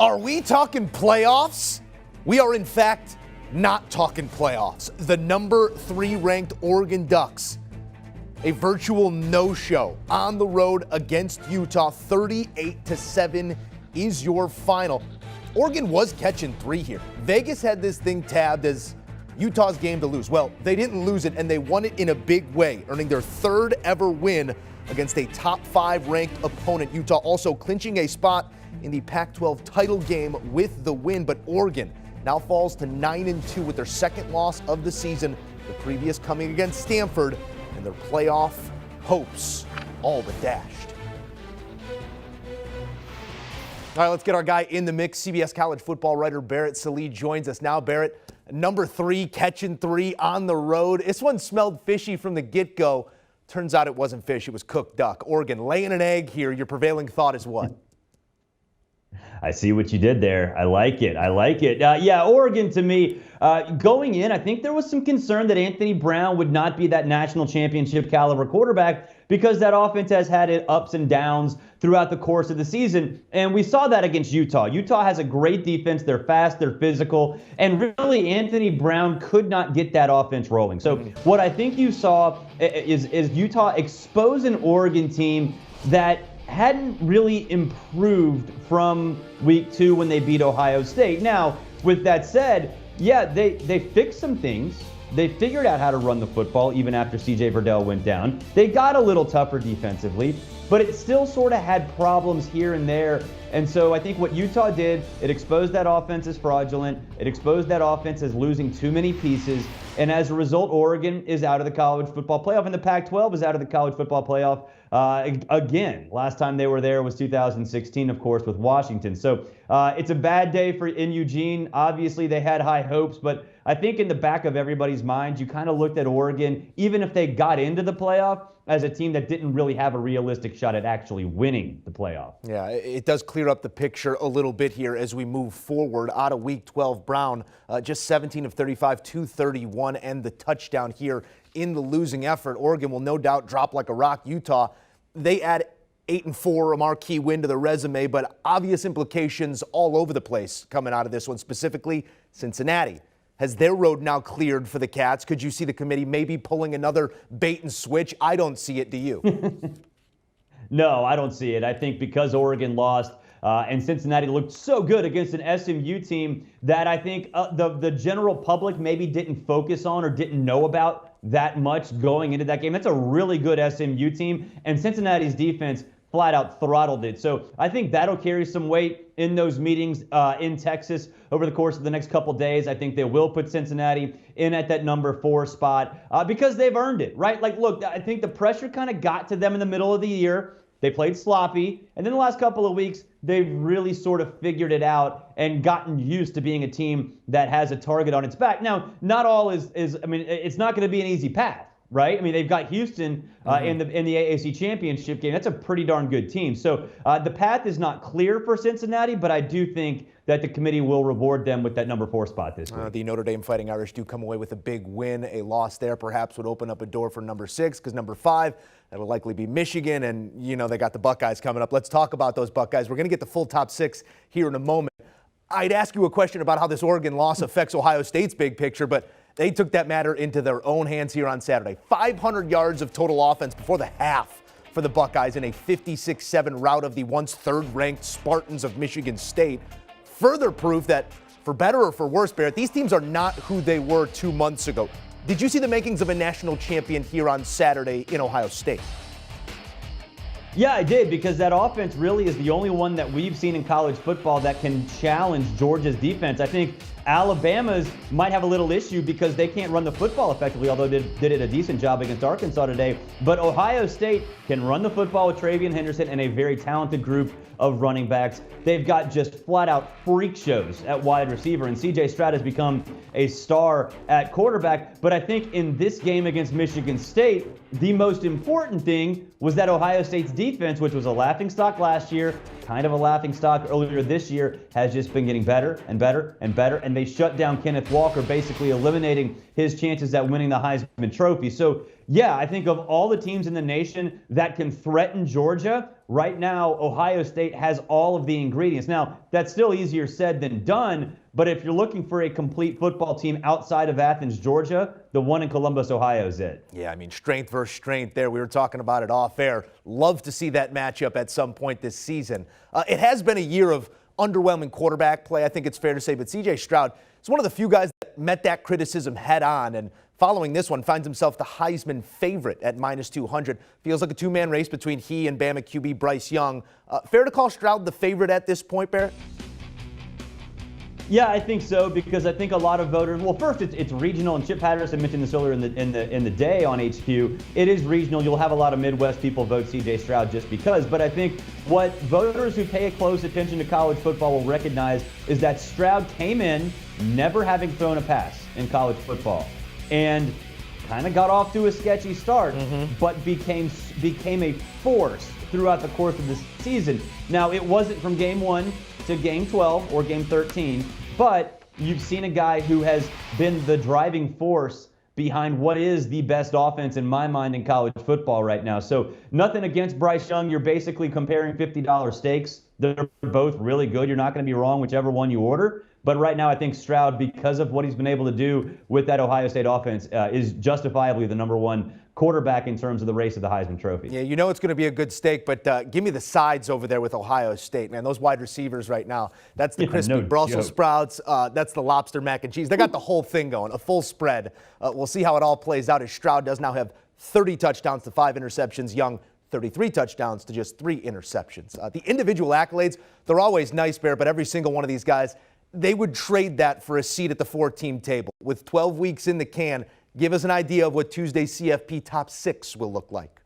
Are we talking playoffs? We are, in fact, not talking playoffs. The number 3 ranked Oregon Ducks, a virtual no-show on the road against Utah. 38-7 is your final. Oregon was catching 3 here. Vegas had this thing tabbed as Utah's game to lose. Well, they didn't lose it, and they won it in a big way, earning their 3rd ever win against a top 5 ranked opponent. Utah also clinching a spot in the Pac-12 title game with the win, but Oregon now falls to 9-2 with their 2nd loss of the season, the previous coming against Stanford, and their playoff hopes all but dashed. All right, let's get our guy in the mix. CBS college football writer Barrett Sallee joins us now. Barrett, number 3, catching 3 on the road. This one smelled fishy from the get-go. Turns out it wasn't fish, it was cooked duck. Oregon laying an egg here. Your prevailing thought is what? I see what you did there. I like it. Yeah, Oregon to me, going in, I think there was some concern that Anthony Brown would not be that national championship caliber quarterback because that offense has had it ups and downs throughout the course of the season. And we saw that against Utah. Utah has a great defense. They're fast, they're physical. And really, Anthony Brown could not get that offense rolling. So what I think you saw is Utah expose an Oregon team that hadn't really improved from week 2 when they beat Ohio State. Now, with that said, yeah, they fixed some things. They figured out how to run the football even after C.J. Verdell went down. They got a little tougher defensively, but it still sort of had problems here and there. And so I think what Utah did, it exposed that offense as fraudulent. It exposed that offense as losing too many pieces. And as a result, Oregon is out of the college football playoff, and the Pac-12 is out of the college football playoff again. Last time they were there was 2016, of course, with Washington. So it's a bad day in Eugene. Obviously, they had high hopes, but I think in the back of everybody's mind, you kind of looked at Oregon, even if they got into the playoff, as a team that didn't really have a realistic shot at actually winning the playoff. Yeah, it does clear up the picture a little bit here as we move forward. Out of week 12, Brown just 17 of 35, 231, and the touchdown here in the losing effort. Oregon will no doubt drop like a rock. Utah, they add 8-4, a marquee win to their resume, but obvious implications all over the place coming out of this one, specifically Cincinnati. Has their road now cleared for the Cats? Could you see the committee maybe pulling another bait and switch? I don't see it. Do you? No, I don't see it. I think because Oregon lost and Cincinnati looked so good against an SMU team that I think the general public maybe didn't focus on or didn't know about that much going into that game. That's a really good SMU team, and Cincinnati's defense flat out throttled it. So I think that'll carry some weight in those meetings in Texas over the course of the next couple days. I think they will put Cincinnati in at that number 4 spot because they've earned it, right? Like, look, I think the pressure kind of got to them in the middle of the year. They played sloppy, and then the last couple of weeks, they've really sort of figured it out and gotten used to being a team that has a target on its back. Now, not all is I mean, it's not going to be an easy path. Right? I mean, they've got Houston in the AAC championship game. That's a pretty darn good team. So the path is not clear for Cincinnati, but I do think that the committee will reward them with that number 4 spot this week. The Notre Dame Fighting Irish do come away with a big win. A loss there perhaps would open up a door for number 6 because number 5, that'll likely be Michigan. And, you know, they got the Buckeyes coming up. Let's talk about those Buckeyes. We're going to get the full top 6 here in a moment. I'd ask you a question about how this Oregon loss affects Ohio State's big picture, but they took that matter into their own hands here on Saturday. 500 yards of total offense before the half for the Buckeyes in a 56-7 rout of the once 3rd-ranked Spartans of Michigan State. Further proof that, for better or for worse, Barrett, these teams are not who they were 2 months ago. Did you see the makings of a national champion here on Saturday in Ohio State? Yeah, I did, because that offense really is the only one that we've seen in college football that can challenge Georgia's defense. I think Alabama's might have a little issue because they can't run the football effectively, although they did a decent job against Arkansas today. But Ohio State can run the football with TreVeyon Henderson and a very talented group of running backs. They've got just flat-out freak shows at wide receiver, and C.J. Stroud has become a star at quarterback. But I think in this game against Michigan State, the most important thing was that Ohio State's defense, which was a laughingstock last year, kind of a laughingstock earlier this year, has just been getting better and better and better, and they shut down Kenneth Walker, basically eliminating his chances at winning the Heisman Trophy. So, yeah, I think of all the teams in the nation that can threaten Georgia, right now, Ohio State has all of the ingredients. Now, that's still easier said than done, but if you're looking for a complete football team outside of Athens, Georgia, the one in Columbus, Ohio is it. Yeah, I mean, strength versus strength there. We were talking about it off air. Love to see that matchup at some point this season. It has been a year of underwhelming quarterback play, I think it's fair to say, but C.J. Stroud is one of the few guys that met that criticism head on, and following this one finds himself the Heisman favorite at -200. Feels like a two-man race between he and Bama QB Bryce Young. Fair to call Stroud the favorite at this point, Barrett? Yeah, I think so, because I think a lot of voters. Well, first it's regional, and Chip Patterson mentioned this earlier in the day on HQ. It is regional. You'll have a lot of Midwest people vote C.J. Stroud just because. But I think what voters who pay close attention to college football will recognize is that Stroud came in never having thrown a pass in college football, and kind of got off to a sketchy start, but became a force throughout the course of the season. Now, it wasn't from game 1 to game 12 or game 13, but you've seen a guy who has been the driving force behind what is the best offense in my mind in college football right now. So nothing against Bryce Young. You're basically comparing $50 steaks. They're both really good. You're not going to be wrong whichever one you order. But right now, I think Stroud, because of what he's been able to do with that Ohio State offense, is justifiably the number one quarterback in terms of the race of the Heisman Trophy. Yeah, you know it's going to be a good steak, but give me the sides over there with Ohio State, man. Those wide receivers right now, that's the crispy Brussels sprouts, that's the lobster mac and cheese. They got the whole thing going, a full spread. We'll see how it all plays out as Stroud does now have 30 touchdowns to 5 interceptions. Young, 33 touchdowns to just 3 interceptions. The individual accolades, they're always nice, Bear, but every single one of these guys, they would trade that for a seat at the 4-team table. With 12 weeks in the can, give us an idea of what Tuesday's CFP top 6 will look like.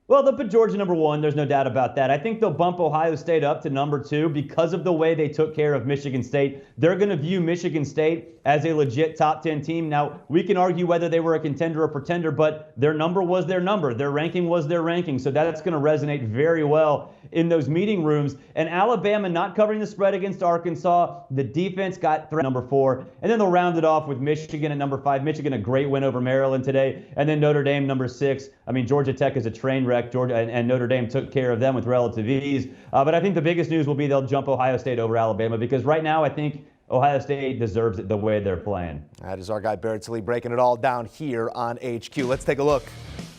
Well, they'll put Georgia number 1. There's no doubt about that. I think they'll bump Ohio State up to number 2 because of the way they took care of Michigan State. They're going to view Michigan State as a legit top 10 team. Now, we can argue whether they were a contender or pretender, but their number was their number. Their ranking was their ranking. So that's going to resonate very well in those meeting rooms. And Alabama not covering the spread against Arkansas. The defense got number 4. And then they'll round it off with Michigan at number 5. Michigan, a great win over Maryland today. And then Notre Dame, number 6. I mean, Georgia Tech is a train wreck. Georgia and Notre Dame took care of them with relative ease. But I think the biggest news will be they'll jump Ohio State over Alabama, because right now I think Ohio State deserves it the way they're playing. That is our guy Barrett Sallee breaking it all down here on HQ. Let's take a look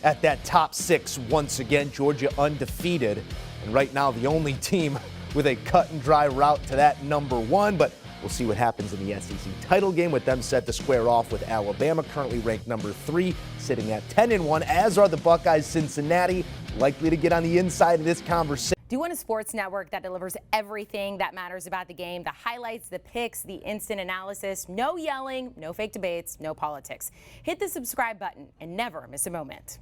at that top 6 once again. Georgia undefeated, and right now the only team with a cut and dry route to that number 1, but we'll see what happens in the SEC title game with them set to square off with Alabama, currently ranked number 3, sitting at 10-1, as are the Buckeyes. Cincinnati likely to get on the inside of this conversation. Do you want a sports network that delivers everything that matters about the game? The highlights, the picks, the instant analysis, no yelling, no fake debates, no politics. Hit the subscribe button and never miss a moment.